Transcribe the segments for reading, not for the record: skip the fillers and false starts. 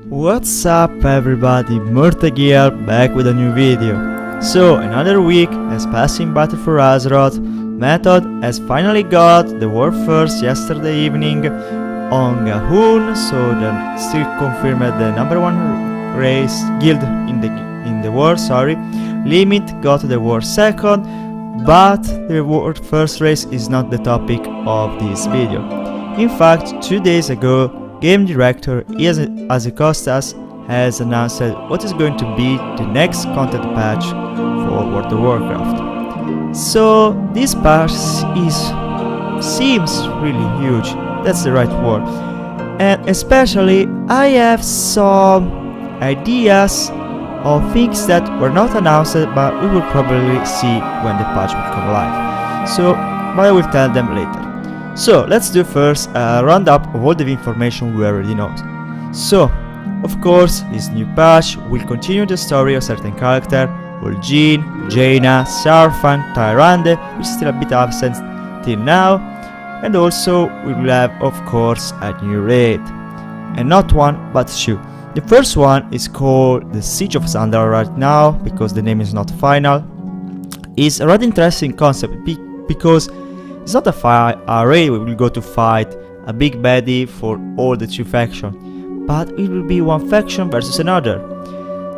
What's up everybody, Murta here, back with a new video. So, another week has passed in battle for Azerite. Method has finally got the war first yesterday evening on Gahun, so they still confirmed the number one race guild in the war, Limit got the war second, but the war first race is not the topic of this video. In fact, 2 days ago, game director Azerite has announced what is going to be the next content patch for World of Warcraft. So this patch seems really huge, that's the right word, and especially I have some ideas of things that were not announced but we will probably see when the patch will come live. So, but I will tell them later. So let's do first a roundup of all the information we already know. So, of course, this new patch will continue the story of certain characters, Vol'jin, Jaina, Sarfan, Tyrande, which is still a bit absent till now, and also we will have, of course, a new raid. And not one, but two. The first one is called the Siege of Zandar right now, because the name is not final. It's a rather interesting concept, because it's not a raid we will go to fight a big baddie for all the two factions, but it will be one faction versus another.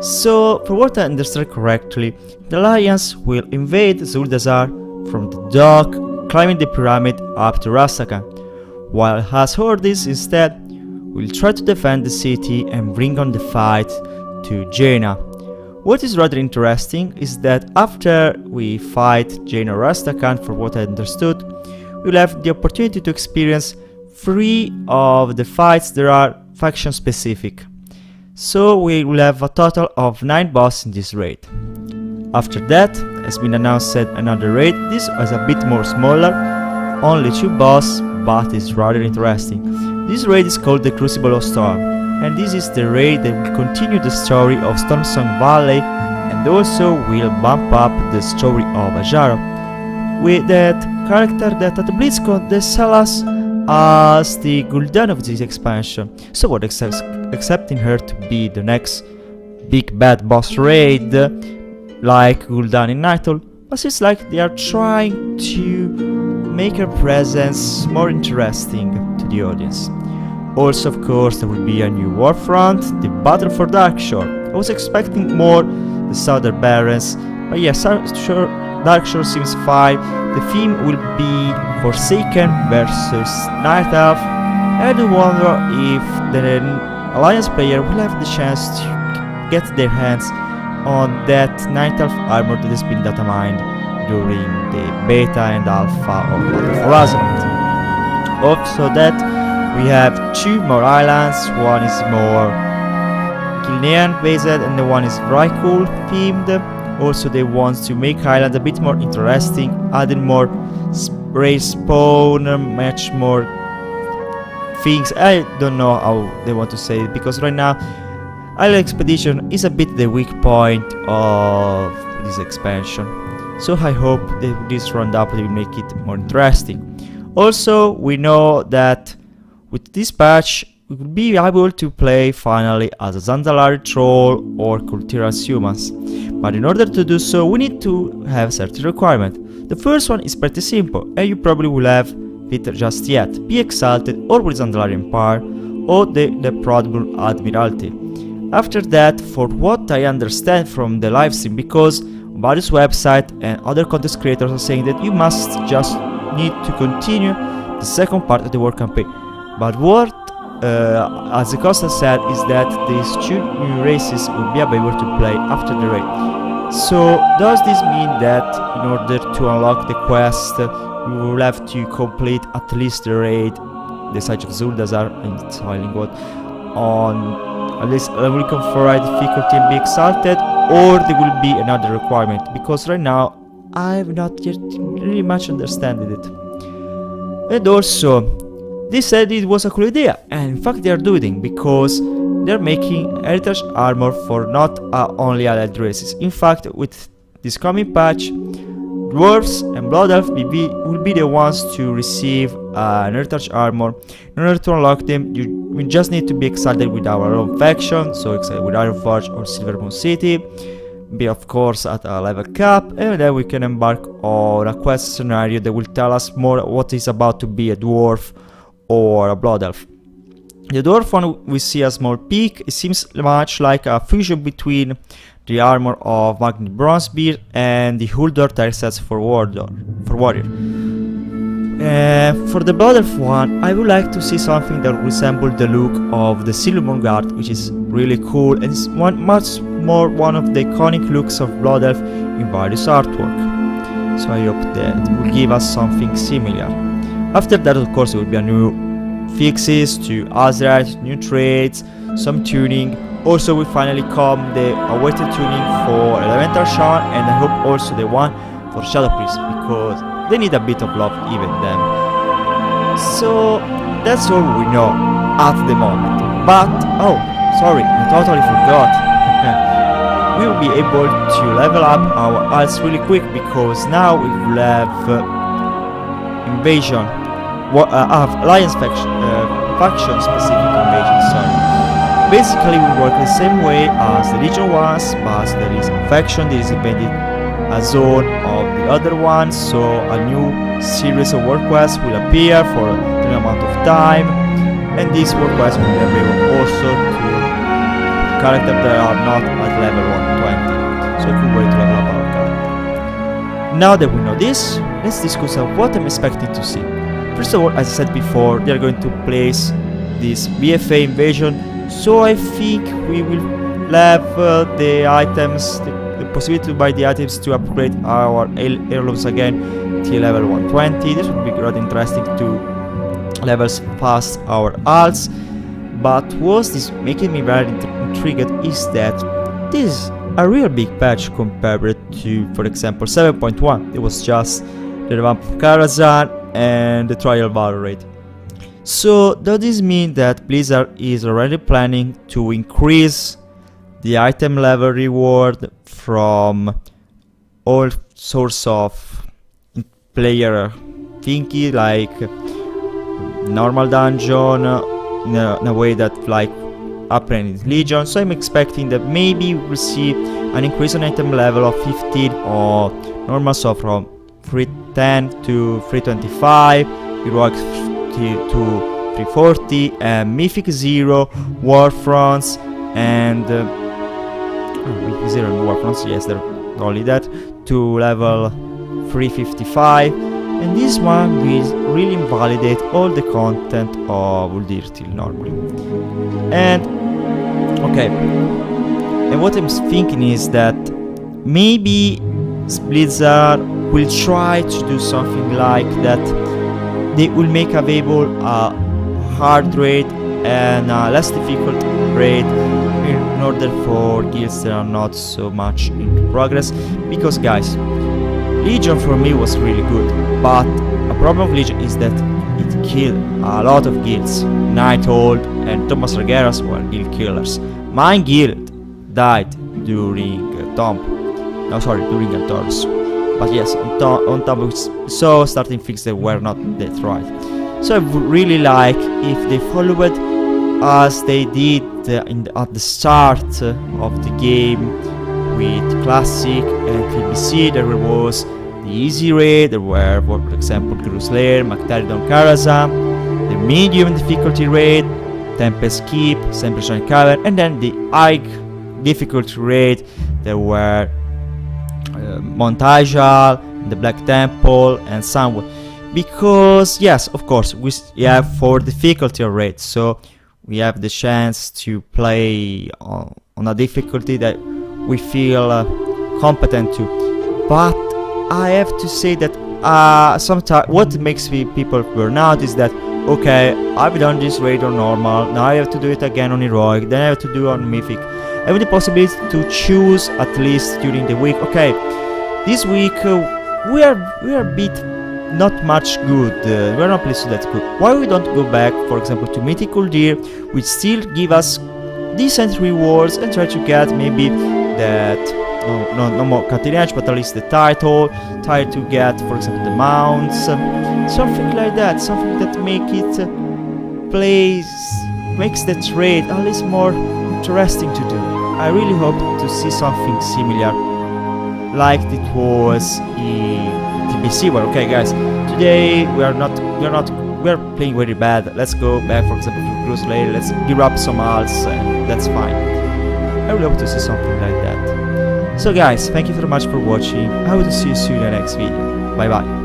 So, for what I understand correctly, the Alliance will invade Zuldazar from the dock, climbing the pyramid up to Rastakhan, while us Hordis instead will try to defend the city and bring on the fight to Jaina. What is rather interesting is that after we fight Jaina Rastakhan, for what I understood, we'll have the opportunity to experience 3 of the fights that are faction specific. So we will have a total of 9 bosses in this raid. After that has been announced another raid. This is a bit more smaller, only 2 bosses, but it's rather interesting. This raid is called the Crucible of Storm, and this is the raid that will continue the story of Stormsong Valley and also will bump up the story of Ajaro, with that character that at BlizzCon they sell us as the Gul'dan of this expansion. So what accepting her to be the next big bad boss raid like Gul'dan in Nighthold, but it's like they are trying to make her presence more interesting to the audience. Also, of course, there will be a new warfront, the Battle for Darkshore. I was expecting more the Southern Barrens, but yes, Darkshore seems fine. The theme will be Forsaken versus Night Elf. I do wonder if the Alliance player will have the chance to get their hands on that Night Elf armor that has been data mined during the beta and alpha of Battle for Azeroth. Also that we have 2 more islands, one is more Kilnean based and the one is Vrykul themed. Also they want to make island a bit more interesting, adding more race spawn, much more things. I don't know how they want to say it, because right now Island Expedition is a bit the weak point of this expansion. So I hope that this roundup will make it more interesting. Also, we know that with this patch we will be able to play finally as a Zandalari troll or Kultiras humans. But in order to do so, we need to have certain requirements. The first one is pretty simple, and you probably will have it just yet. Be exalted or with Zandalari Empire or the Prodbul Admiralty. After that, for what I understand from the livestream, because various websites and other content creators are saying that you must just need to continue the second part of the war campaign. But what Azerite said is that these 2 new races will be able to play after the raid. So does this mean that in order to unlock the quest we will have to complete at least the raid, the Siege of Zuldazar and Soiling God, on at least level 4 difficulty and be exalted, or there will be another requirement? Because right now I've not yet really much understood it. And also, they said it was a cool idea, and in fact they are doing, because they're making heritage armor for not only allied races. In fact, with this coming patch, dwarves and blood elf will be the ones to receive an heritage armor. In order to unlock them, you we just need to be excited with our own faction, so excited with Ironforge or Silvermoon City, be of course at a level cap, and then we can embark on a quest scenario that will tell us more what is about to be a dwarf or a blood elf. The dwarf one we see a small peak. It seems much like a fusion between the armor of Magnet Bronzebeard and the Huldor Texas for warrior. For the blood elf one, I would like to see something that resembles the look of the Silvermoon Guard, which is really cool and is much more one of the iconic looks of blood elf in various artwork. So I hope that will give us something similar. After that, of course, there will be a new fixes to Azerite, new trades, some tuning. Also will finally come the awaited tuning for Elemental Shaman, and I hope also the one for Shadow Priest, because they need a bit of love, even them. So that's all we know at the moment. But oh, sorry, I totally forgot. We will be able to level up our alts really quick, because now we will have invasion. Alliance faction specific invasion, sorry. Basically we work the same way as the Legion was, but there is a faction that is invaded a zone of the other one, so a new series of work quests will appear for a certain amount of time, and these work quests will be available also to characters that are not at level 120, so I could wait to level up our character. Now that we know this, let's discuss what I'm expecting to see. First of all, as I said before, they are going to place this BFA invasion, so I think we will have the items, the possibility to buy the items to upgrade our heirlooms again till level 120. This would be rather interesting to levels past our alts. But what is making me very intrigued is that this is a real big patch compared to, for example, 7.1. It was just the revamp of Karazhan and the trial battle rate. So does this mean that Blizzard is already planning to increase the item level reward from all sorts of player thingy, like normal dungeon, in a way that like upgrading Legion? So I'm expecting that maybe we'll see an increase in item level of 15 or normal, so from 310 to 325, heroic to 340, and mythic 0, warfronts, and mythic 0 and warfronts, yes, they're only that, to level 355, and this one will really invalidate all the content of Uldir till normally. And okay, and what I'm thinking is that maybe Blizzard will try to do something like that. They will make available a hard raid and a less difficult raid in order for guilds that are not so much in progress. Because guys, Legion for me was really good, but a problem of Legion is that it killed a lot of guilds. Nighthold and Thomas Regeras were guild killers. My guild died during during Altars. But yes, on top of so starting things that were not that right. So I would really like if they followed as they did at the start of the game with Classic and PBC. There was the easy raid, there were, for example, Gruslayer, Mactaridon Karazhan, the medium difficulty raid, Tempest Keep, Sempershine Cavern, and then the high difficulty raid. There were Montajal, the Black Temple, and Sunwood. Because yes, of course, we have for difficulty rate, so we have the chance to play on a difficulty that we feel competent to. But I have to say that sometimes what makes people burn out is that, okay, I've done this raid on normal, now I have to do it again on heroic, then I have to do it on mythic. I have the possibility to choose at least during the week. Okay, this week we are a bit not much good. We are not pleased with that good. Why we don't go back, for example, to Mythical Deer, which still give us decent rewards, and try to get maybe that no more cutting edge, but at least the title. Try to get, for example, the mounts, something like that, something that make it plays makes the trade at least more interesting to do. I really hope to see something similar like it was in TBC War. Okay guys, today we're playing very bad. Let's go back, for example, to Cruise later. Let's gear up some alts and that's fine. I really hope to see something like that. So guys, thank you very much for watching. I hope to see you soon in the next video. Bye bye.